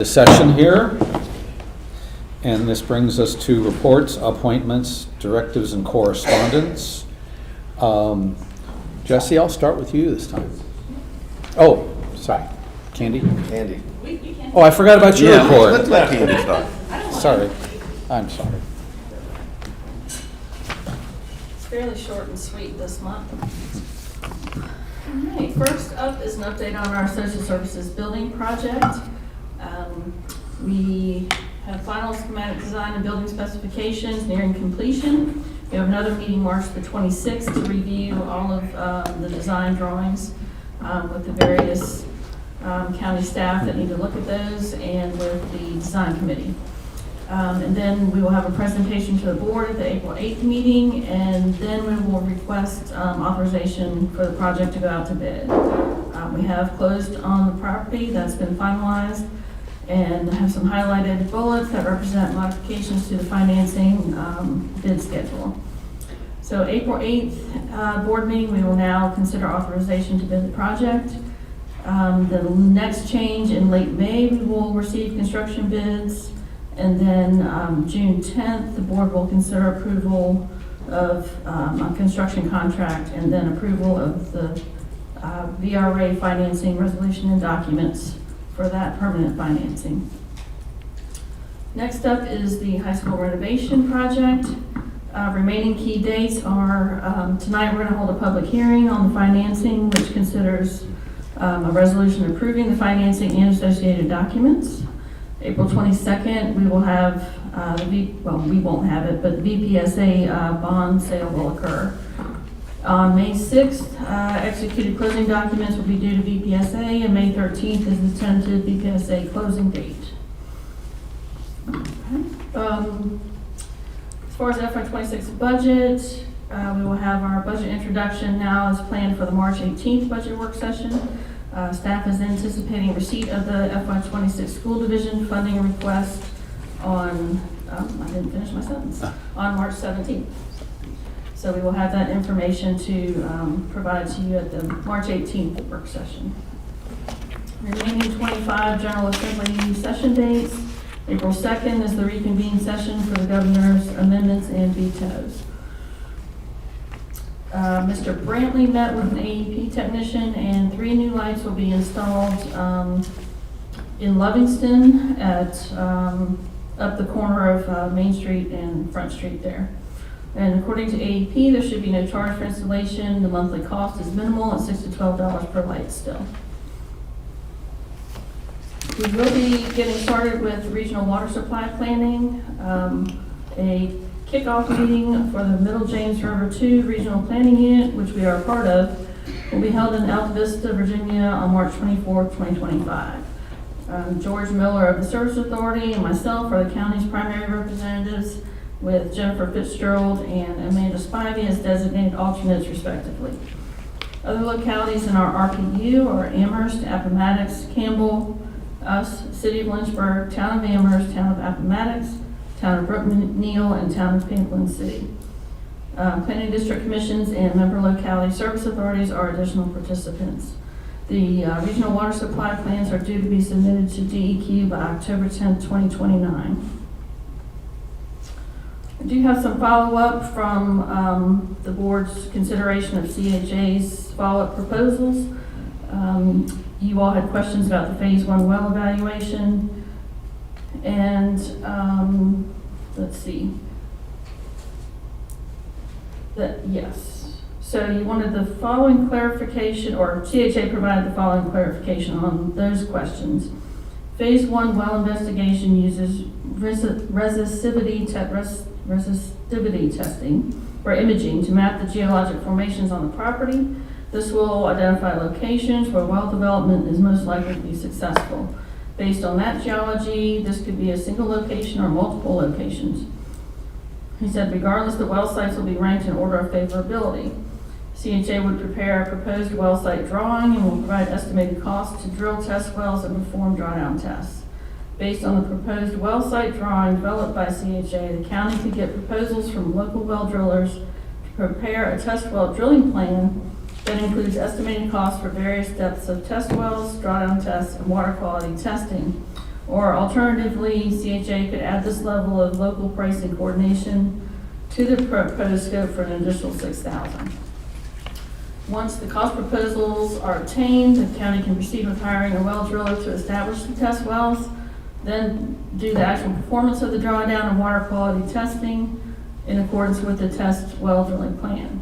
The session here, and this brings us to reports, appointments, directives, and correspondence. Jesse, I'll start with you this time. Oh, sorry, Candy? Andy. Oh, I forgot about your report. Let's let Candy start. Sorry, I'm sorry. It's fairly short and sweet this month. All right, first up is an update on our social services building project. We have final schematic design and building specifications nearing completion. We have another meeting March the 26th to review all of the design drawings with the various county staff that need to look at those and with the design committee. And then we will have a presentation to the board at the April 8th meeting, and then we will request authorization for the project to go out to bid. We have closed on the property, that's been finalized, and have some highlighted bullets that represent modifications to the financing bid schedule. So April 8th board meeting, we will now consider authorization to bid the project. The next change in late May, we will receive construction bids. And then June 10th, the board will consider approval of a construction contract and then approval of the VRA financing resolution and documents for that permanent financing. Next up is the high school renovation project. Remaining key dates are tonight we're going to hold a public hearing on the financing, which considers a resolution approving the financing and associated documents. April 22nd, we will have we won't have it, but the VPSA bond sale will occur. On May 6th, executed closing documents will be due to VPSA, and May 13th is the tentative VPSA closing date. As far as FY26 budget, we will have our budget introduction now as planned for the March 18th budget work session. Staff is anticipating receipt of the FY26 school division funding request on, I didn't finish my sentence, on March 17th. So we will have that information to provide to you at the March 18th work session. Remaining 25 General Assembly session dates. April 2nd is the reconvened session for the governor's amendments and vetoes. Mr. Brantley met with an AEP technician, and 3 new lights will be installed in Livingston at up the corner of Main Street and Front Street there. And according to AEP, there should be no charge for installation. The monthly cost is minimal at $6 to $12 per light still. We will be getting started with regional water supply planning. A kickoff meeting for the Middle James River 2 Regional Planning Unit, which we are a part of, will be held in Alta Vista, Virginia on March 24th, 2025. George Miller of the Service Authority and myself are the county's primary representatives, with Jennifer Fitzgerald and Amanda Spivey as designated alternates respectively. Other localities in our RPU are Amherst, Appomattox, Campbell, us, City of Lynchburg, Town of Amherst, Town of Appomattox, Town of Brookneal, and Town of Pamplin City. Planning district commissions and member locality service authorities are additional participants. The regional water supply plans are due to be submitted to DEQ by October 10th, 2029. I do have some follow-up from the board's consideration of CHA's follow-up proposals. You all had questions about the phase 1 well evaluation. And let's see. Yes. So you wanted the following clarification, or CHA provided the following clarification on those questions. Phase 1 well investigation uses resistivity testing or imaging to map the geologic formations on the property. This will identify locations where well development is most likely to be successful. Based on that geology, this could be a single location or multiple locations. He said regardless, the well sites will be ranked in order of favorability. CHA would prepare a proposed well site drawing and will provide estimated costs to drill test wells and perform drawdown tests. Based on the proposed well site drawing developed by CHA, the county could get proposals from local well drillers to prepare a test well drilling plan that includes estimated costs for various depths of test wells, drawdown tests, and water quality testing, Or alternatively, CHA could add this level of local pricing coordination to the proposed scope for an additional $6,000. Once the cost proposals are obtained, the county can proceed with hiring a well driller to establish the test wells, then do the actual performance of the drawdown and water quality testing in accordance with the test well drilling plan.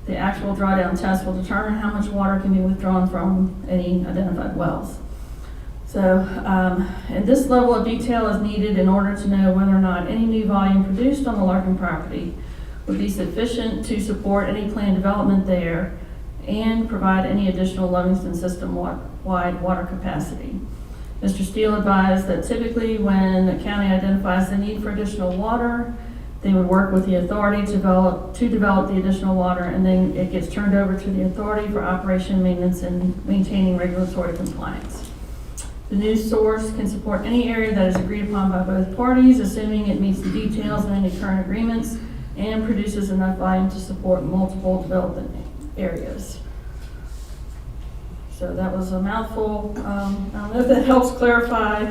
The actual drawdown test will determine how much water can be withdrawn from any identified wells. So, and this level of detail is needed in order to know whether or not any new volume produced on the Larkin property would be sufficient to support any planned development there and provide any additional Livingston system-wide water capacity. Mr. Steele advised that typically when a county identifies the need for additional water, they would work with the authority to develop the additional water, and then it gets turned over to the authority for operation, maintenance, and maintaining regulatory compliance. The new source can support any area that is agreed upon by both parties, assuming it meets the details of any current agreements and produces enough volume to support multiple development areas. So that was a mouthful. I don't know if that helps clarify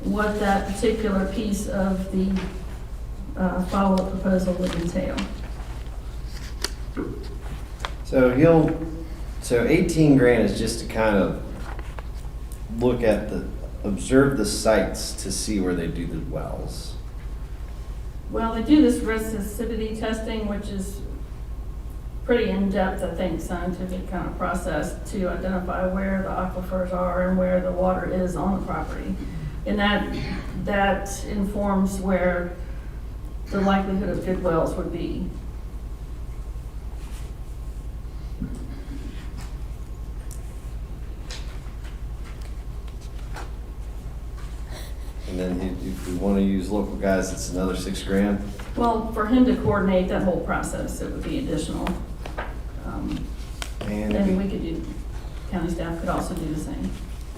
what that particular piece of the follow-up proposal would entail. So 18 grand is just to kind of observe the sites to see where they do the wells. Well, they do this resistivity testing, which is pretty in-depth, I think, scientific kind of process to identify where the aquifers are and where the water is on the property. And that informs where the likelihood of good wells would be. And then if we want to use local guys, it's another 6 grand. Well, for him to coordinate that whole process, it would be additional. And we could do, county staff could also do the same.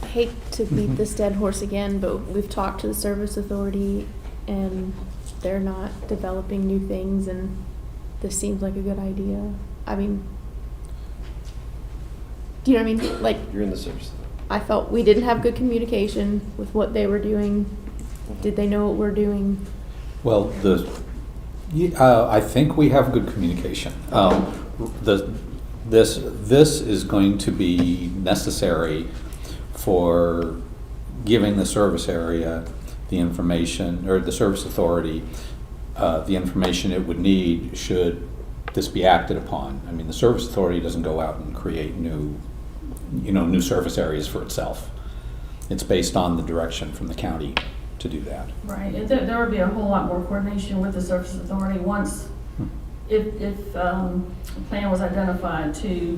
I hate to beat this dead horse again, but we've talked to the service authority and they're not developing new things, and this seems like a good idea. I mean, do you know what I mean? Like, You're in the service. I felt we didn't have good communication with what they were doing. Did they know what we're doing? Well, I think we have good communication. This is going to be necessary for giving the service area the information, or the service authority, the information it would need should this be acted upon. I mean, the service authority doesn't go out and create new service areas for itself. It's based on the direction from the county to do that. Right, there would be a whole lot more coordination with the service authority once, if a plan was identified to,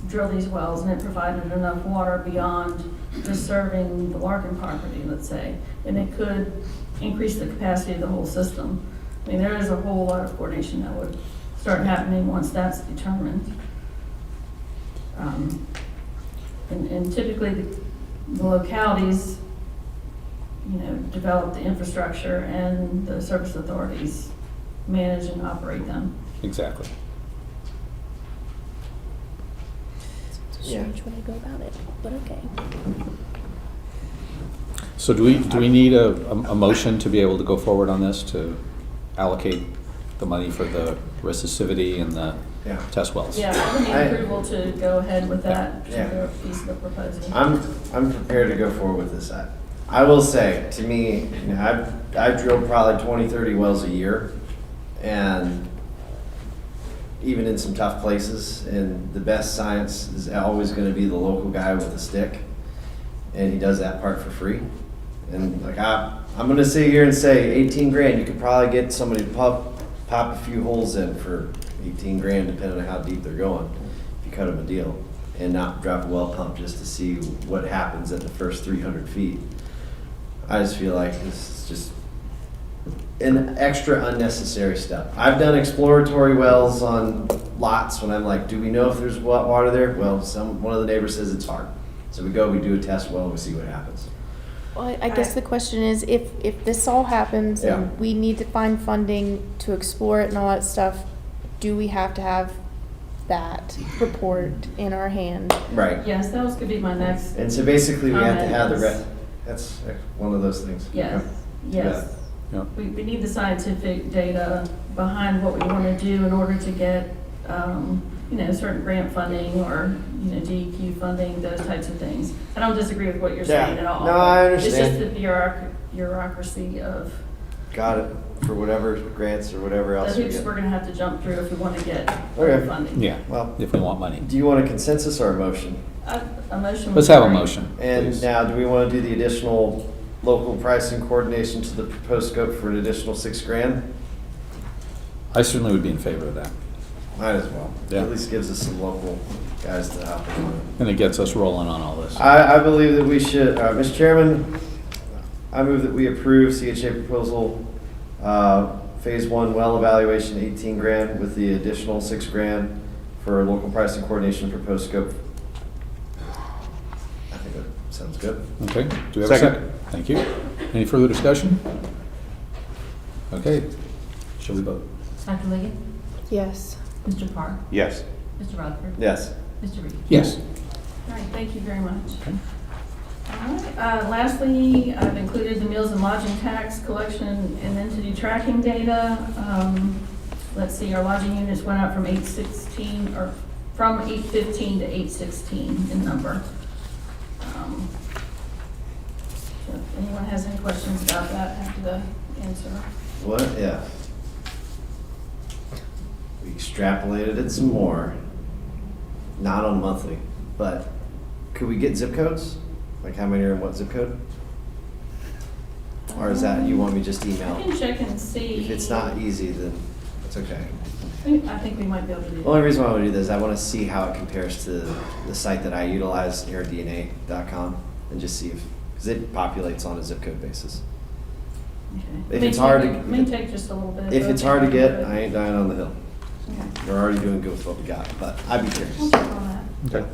drill these wells and it provided enough water beyond just serving the Larkin property, let's say, and it could increase the capacity of the whole system. I mean, there is a whole lot of coordination that would start happening once that's determined. And typically the localities, develop the infrastructure and the service authorities manage and operate them. Exactly. It's a strange way to go about it, but okay. So do we need a motion to be able to go forward on this, to allocate the money for the resistivity and the test wells? Yeah, I would need approval to go ahead with that particular piece of the proposal. I'm prepared to go forward with this. I will say, to me, I've drilled probably 20, 30 wells a year, and even in some tough places, and the best science is always going to be the local guy with a stick, and he does that part for free. And like I'm going to sit here and say 18 grand, you could probably get somebody to pop a few holes in for 18 grand, depending on how deep they're going, if you cut them a deal, and not drop a well pump just to see what happens at the first 300 feet. I just feel like this is just an extra unnecessary step. I've done exploratory wells on lots when I'm like, do we know if there's water there? Well, one of the neighbors says it's hard. So we do a test well, and we see what happens. Well, I guess the question is, if this all happens and we need to find funding to explore it and all that stuff, do we have to have that report in our hand? Right. Yes, that was gonna be my next. And so basically we have to have that's one of those things. Yes, Okay. yes. Yeah. We need the scientific data behind what we want to do in order to get, certain grant funding or, DEQ funding, those types of things. I don't disagree with what you're saying at all. No, I It's just understand. the bureaucracy of Got it, for whatever grants or whatever the else we hoops get. we're gonna have to jump through if we want to get Okay. funding. Yeah, Well, if we want money. do you want a consensus or a motion? A motion. Let's would have a be great. motion, And please. now, do we want to do the additional local pricing coordination to the proposed scope for an additional $6,000? I certainly would be in favor of that. Might as well. Yeah. At least gives us some local guys to help us. And it gets us rolling on all this. I believe that we should, Mr. Chairman, I move that we approve CHA proposal, Phase 1 well evaluation, $18,000 with the additional $6,000 for local pricing coordination proposed scope. I think that sounds good. Okay, do we have a Second. second? Thank you. Any further discussion? Okay, shall we vote? Dr. Liggett? Yes. Mr. Park? Yes. Mr. Rutherford? Yes. Mr. Reed? Yes. All right, thank you very much. Okay. All right, lastly, I've included the meals and lodging tax collection and entity tracking data. Let's see, our lodging units went up from 815 to 816 in number. So if anyone has any questions about that, happy to answer. What if we extrapolated it some more, not on monthly, but could we get zip codes? Like how many are in what zip code? Or is that, you want me just I email? can check and see. If it's not easy, then it's okay. I think we might be able to do The that. only reason why I want to do this is I want to see how it compares to the site that I utilize, airdna.com, and just see if, because it populates on a zip code basis. Okay. If May it's hard take- to- May take just a little bit. If but- it's hard to get, I ain't dying on the hill. Okay. We're already doing good with what we got, but I'd be We'll curious. check on that. Okay.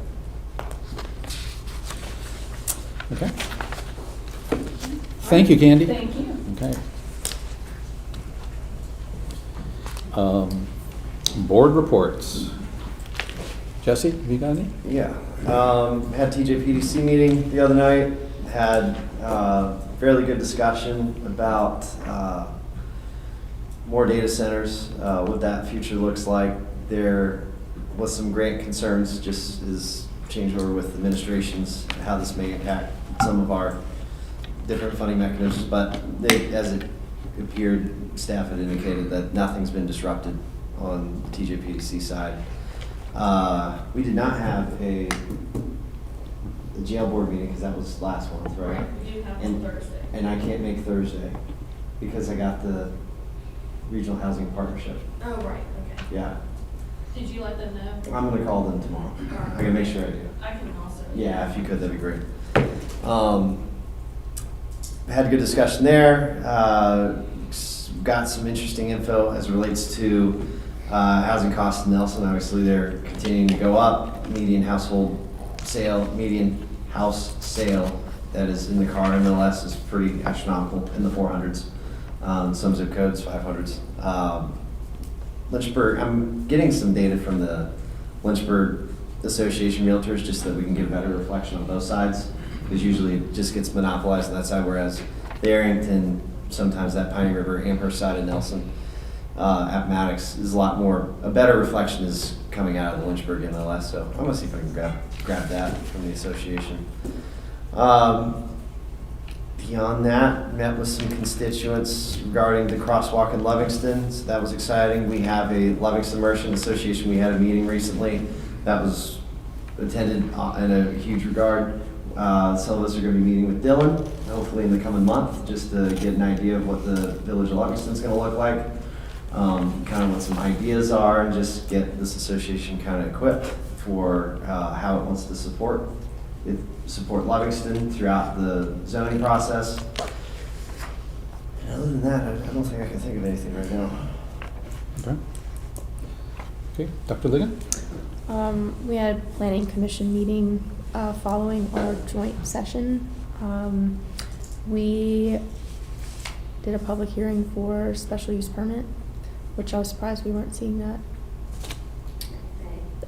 Okay. Thank you, Candy. Thank you. Okay. Board reports. Jesse, have you got any? Yeah, had TJPDC meeting the other night, had fairly good discussion about more data centers, what that future looks like. There was some grant concerns, just as changeover with administrations, how this may impact some of our different funding mechanisms, but as it appeared, staff had indicated that nothing's been disrupted on the TJPDC side. We did not have the jail board meeting because that was last month, right? We do have And- on Thursday. And I can't make Thursday because I got the regional housing partnership. Oh, right, okay. Yeah, Did you let them know? I'm gonna call them tomorrow. I can make sure I do. I can also. Yeah, if you could, that'd be great. Had a good discussion there. Got some interesting info as it relates to housing costs in Nelson. Obviously, they're continuing to go up. Median house sale that is in the car MLS is pretty astronomical, in the 400s. Some zip codes, 500s. Lynchburg, I'm getting some data from the Lynchburg Association Realtors just so that we can get a better reflection on both sides. Because usually it just gets monopolized on that side, whereas the Arrington, sometimes that Piney River, Amherst side of Nelson, Appomattox is a better reflection is coming out of the Lynchburg MLS. So I'm gonna see if I can grab that from the association. Beyond that, met with some constituents regarding the crosswalk in Livingston, so that was exciting. We have a Livingston Merchant Association, we had a meeting recently that was attended in a huge regard. Some of us are gonna be meeting with Dylan, hopefully in the coming month, just to get an idea of what the village of Livingston's gonna look like. Kind of what some ideas are, and just get this association kind of equipped for how it wants to support Livingston throughout the zoning process. And other than that, I don't think I can think of anything right now. Okay. Okay, Dr. Ligon? We had a planning commission meeting following our joint session. We did a public hearing for special use permit, which I was surprised we weren't seeing that.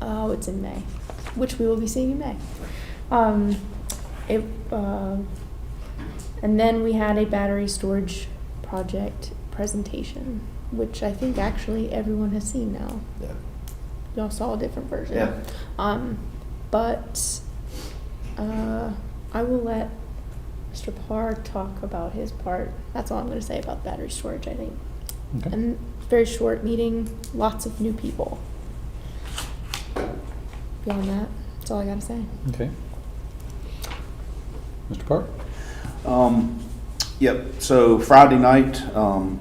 Oh, it's in May, which we will be seeing in May. And then we had a battery storage project presentation, which I think actually everyone has seen now. Yeah. Y'all saw a different version. Yeah. But I will let Mr. Parr talk about his part. That's all I'm going to say about battery storage, I think. Okay. And very short meeting, lots of new people. Beyond that, that's all I got to say. Okay. Mr. Park? Yep, so Friday night,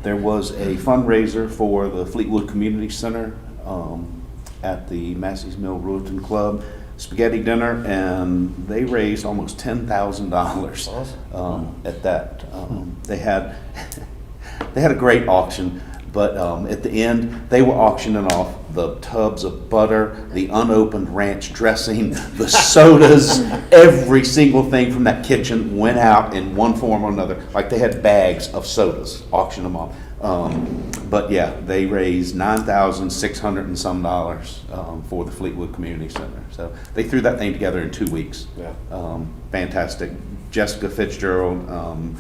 there was a fundraiser for the Fleetwood Community Center at the Massey's Mill Ruleton Club, spaghetti dinner, and they raised almost $10,000 Awesome. at that. They had they had a great auction, but at the end, they were auctioning off the tubs of butter, the unopened ranch dressing, the sodas, every single thing from that kitchen went out in one form or another. Like they had bags of sodas, auctioned them off. But yeah, they raised $9,600 and some for the Fleetwood Community Center. So they threw that thing together in 2 weeks. Yeah. Fantastic. Jessica Fitzgerald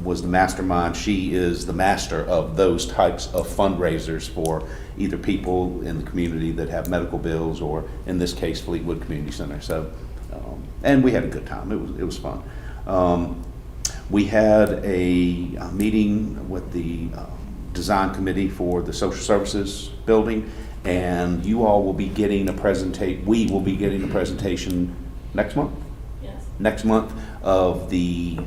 was the mastermind. She is the master of those types of fundraisers for either people in the community that have medical bills, or in this case, Fleetwood Community Center. So, and we had a good time. It was fun. We had a meeting with the design committee for the social services building, and you all will be getting a presentation. We will be getting a presentation next month. Yes. Next month of the,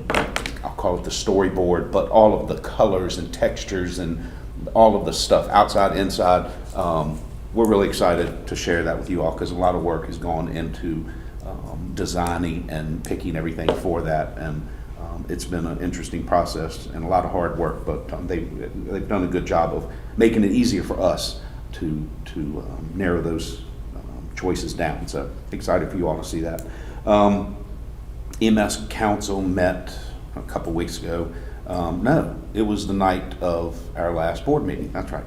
I'll call it the storyboard, but all of the colors and textures and all of the stuff outside, inside. We're really excited to share that with you all because a lot of work has gone into designing and picking everything for that, and it's been an interesting process and a lot of hard work, but they've done a good job of making it easier for us to narrow those choices down. So excited for you all to see that. EMS Council met a couple weeks ago. No, it was the night of our last board meeting. That's right,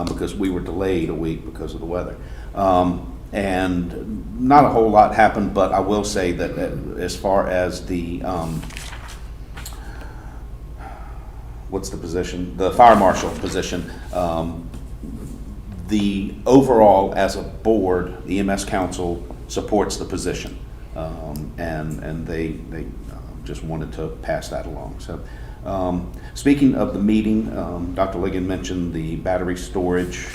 because we were delayed a week because of the weather. And not a whole lot happened, but I will say that as far as the, what's the position? The fire marshal position. The overall, as a board, the EMS Council supports the position. And they just wanted to pass that along. So, speaking of the meeting, Dr. Ligon mentioned the battery storage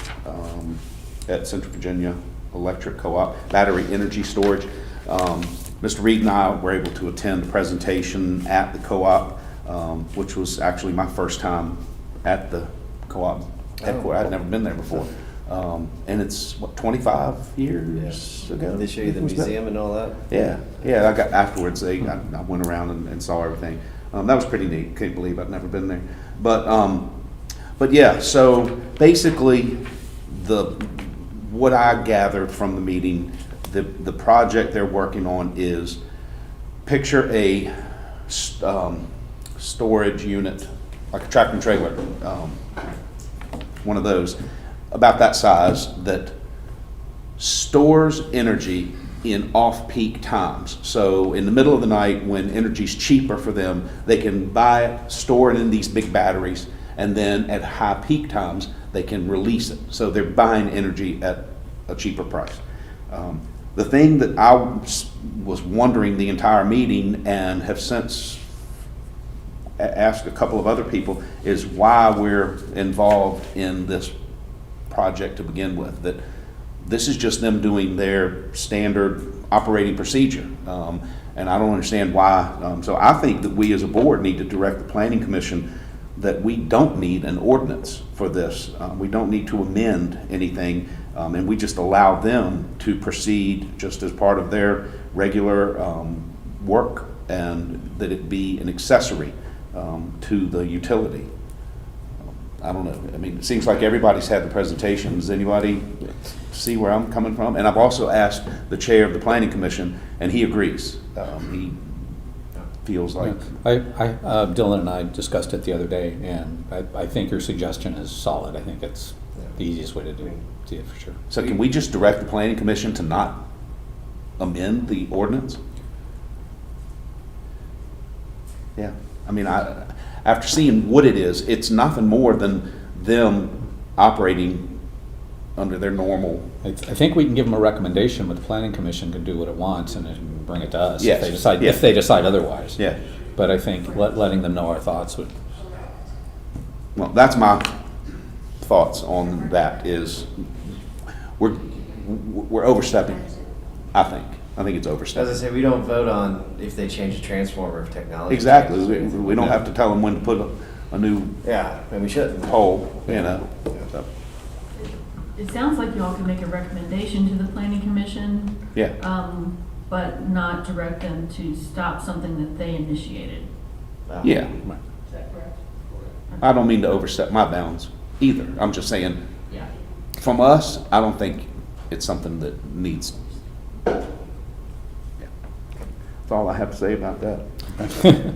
at Central Virginia Electric Co-op, battery energy storage. Mr. Reed and I were able to attend a presentation at the co-op, which was actually my first time at the co-op headquarters. I'd never been there before. And it's, what, 25 years ago? They show you the museum and all that? Yeah. I got afterwards. I went around and saw everything. That was pretty neat. Can't believe I'd never been there. But yeah. So basically, what I gathered from the meeting, the project they're working on is picture a storage unit, like a tractor trailer, one of those, about that size, that stores energy in off-peak times. So in the middle of the night, when energy's cheaper for them, they can buy it, store it in these big batteries, and then at high peak times, they can release it. So they're buying energy at a cheaper price. The thing that I was wondering the entire meeting, and have since asked a couple of other people, is why we're involved in this project to begin with. That this is just them doing their standard operating procedure, and I don't understand why. So I think that we as a board need to direct the Planning Commission that we don't need an ordinance for this. We don't need to amend anything, and we just allow them to proceed just as part of their regular work, and that it be an accessory to the utility. I don't know. I mean, it seems like everybody's had the presentations. Does anybody see where I'm coming from? And I've also asked the chair of the Planning Commission, and he agrees. He feels like... Dylan and I discussed it the other day, and I think your suggestion is solid. I think it's the easiest way to do it for sure. So can we just direct the Planning Commission to not amend the ordinance? Yeah. I mean, after seeing what it is, it's nothing more than them operating under their normal. I think we can give them a recommendation, but the planning commission can do what it wants and then bring it to us Yes. if they decide otherwise. Yeah. But I think letting them know our thoughts would. Well, that's my thoughts on that. Is we're overstepping. I think it's As I overstepping. say, we don't vote on if they change the transformer of technology. Exactly. changes. We don't have to tell them when to put a new Yeah, and we shouldn't. pole. You know. So, It sounds like you all can make a recommendation to the planning commission, yeah. but not direct them to stop something that they initiated. Yeah. Is that correct? I don't mean to overstep my bounds either. I'm just saying, Yeah. from us, I don't think it's something that needs. Yeah. That's all I have to say about that. Okay.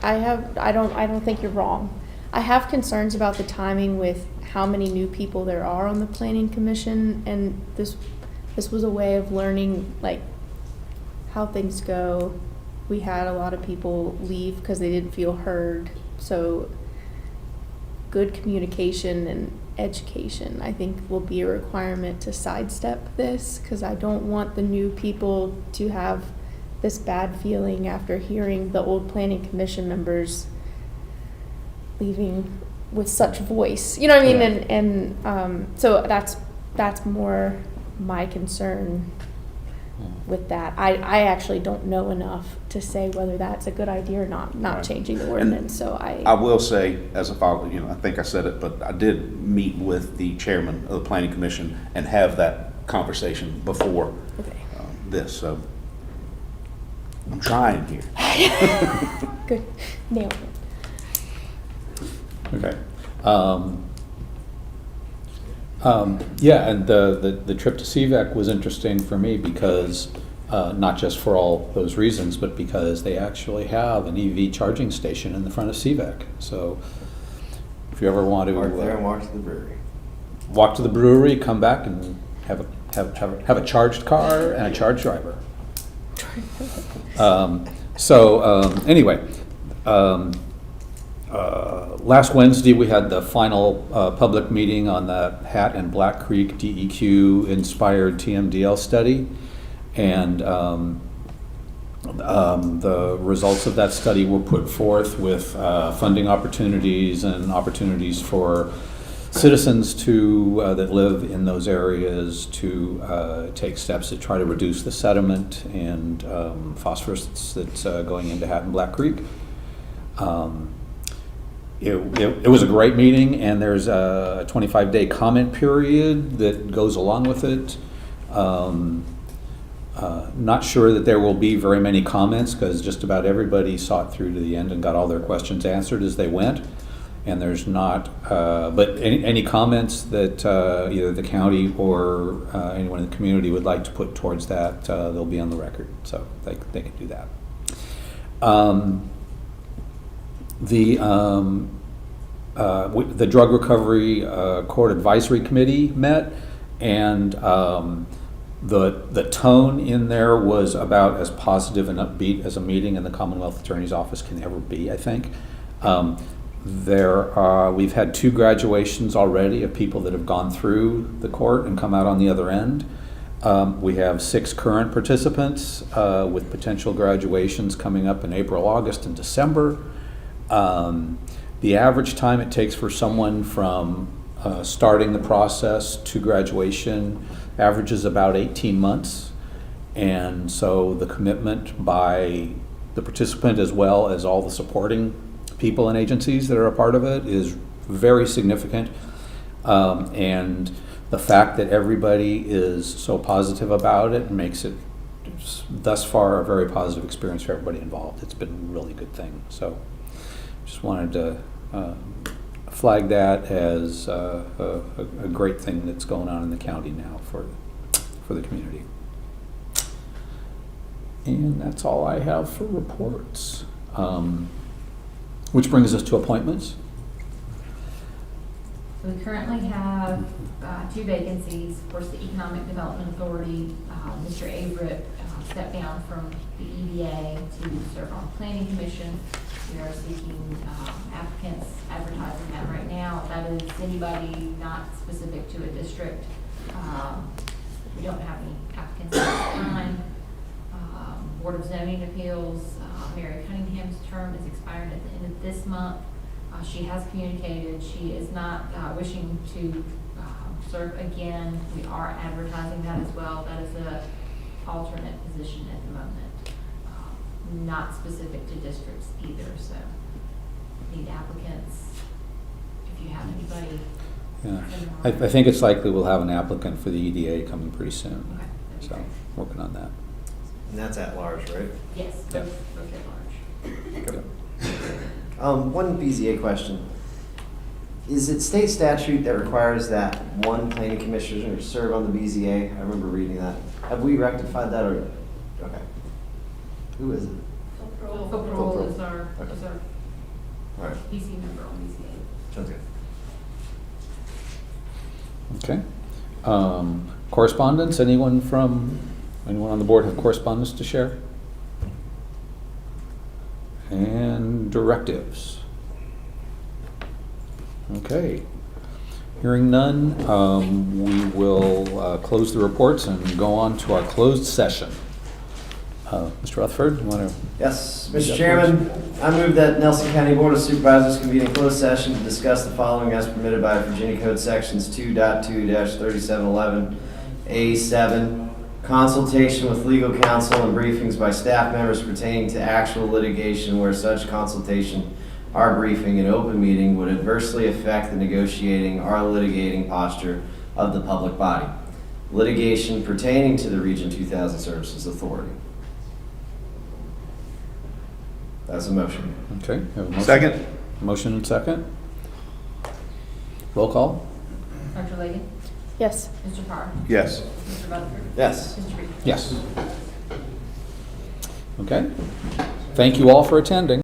I don't think you're wrong. I have concerns about the timing with how many new people there are on the planning commission, and this was a way of learning, like, how things go. We had a lot of people leave because they didn't feel heard, so good communication and education, I think, will be a requirement to sidestep this, because I don't want the new people to have this bad feeling after hearing the old planning commission members leaving with such voice. You know what I mean? Yeah. So that's more my concern with that. I actually don't know enough to say whether that's a good idea or not Right. changing the And ordinance, so I will say, as a follow, I think I said it, but I did meet with the chairman of the planning commission and have that conversation before Okay. this. So I'm trying here. Good. Nailed it. Okay. Yeah, and the trip to CVAC was interesting for me because, not just for all those reasons, but because they actually have an EV charging station in the front of CVAC. So if you ever want to Park there and walk to the brewery. walk to the brewery, come back and have a charged car and a charged driver. Anyway, last Wednesday we had the final public meeting on the Hat and Black Creek DEQ inspired TMDL study, and the results of that study were put forth with funding opportunities and opportunities for citizens that live in those areas to take steps to try to reduce the sediment and phosphorus that's going into Hat and Black Creek. It was a great meeting, and there's a 25-day comment period that goes along with it. Not sure that there will be very many comments because just about everybody saw it through to the end and got all their questions answered as they went. And there's not, but any comments that either the county or anyone in the community would like to put towards that, they'll be on the record, so they can do that. The Drug Recovery Court Advisory Committee met, and the tone in there was about as positive and upbeat as a meeting in the Commonwealth Attorney's Office can ever be, I think. We've had 2 graduations already of people that have gone through the court and come out on the other end. We have 6 current participants with potential graduations coming up in April, August, and December. The average time it takes for someone from starting the process to graduation averages about 18 months. And so the commitment by the participant as well as all the supporting people and agencies that are a part of it is very significant. And the fact that everybody is so positive about it makes it thus far a very positive experience for everybody involved. It's been a really good thing. So just wanted to flag that as a great thing that's going on in the county now for the community. And that's all I have for reports. Which brings us to appointments. So we currently have 2 vacancies. Of course, the Economic Development Authority, Mr. Averett stepped down from the EDA to serve on the Planning Commission. We are seeking applicants, advertising that right now. That is anybody not specific to a district. We don't have any applicants at this time. Board of Zoning Appeals, Mary Cunningham's term is expiring at the end of this month. She has communicated she is not wishing to serve again. We are advertising that as well. That is a alternate position at the moment, not specific to districts either. So need applicants. If you have anybody, Yeah, send them I on. think it's likely we'll have an applicant for the EDA coming pretty soon. Okay, that'd be So, great. working on that. And that's at large, right? Yes, Yeah. both at large. One BZA question. Is it state statute that requires that one planning commissioner serve on the BZA? I remember reading that. Have we rectified that or, okay. Who is it? Phil Phil Pearl Pearl. is our Okay. All right, PC member on BCA. sounds good. Okay. Correspondence, anyone on the board have correspondence to share? And directives? Okay. Hearing none, we will close the reports and go on to our closed session. Mr. Rutherford, you want to? Yes, Mr. Chairman, I move that Nelson County Board of Supervisors convene a closed session to discuss the following as permitted by Virginia Code Sections 2.2-3711A7, consultation with legal counsel and briefings by staff members pertaining to actual litigation where such consultation or briefing in open meeting would adversely affect the negotiating or litigating posture of the public body. Litigation pertaining to the Region 2000 Services Authority. That's a motion. Okay. Have a motion? Second? Motion and second. Roll call? Dr. Leggett? Yes. Mr. Parr? Yes. Mr. Rutherford? Yes. Mr. Reed? Yes. Okay. Thank you all for attending.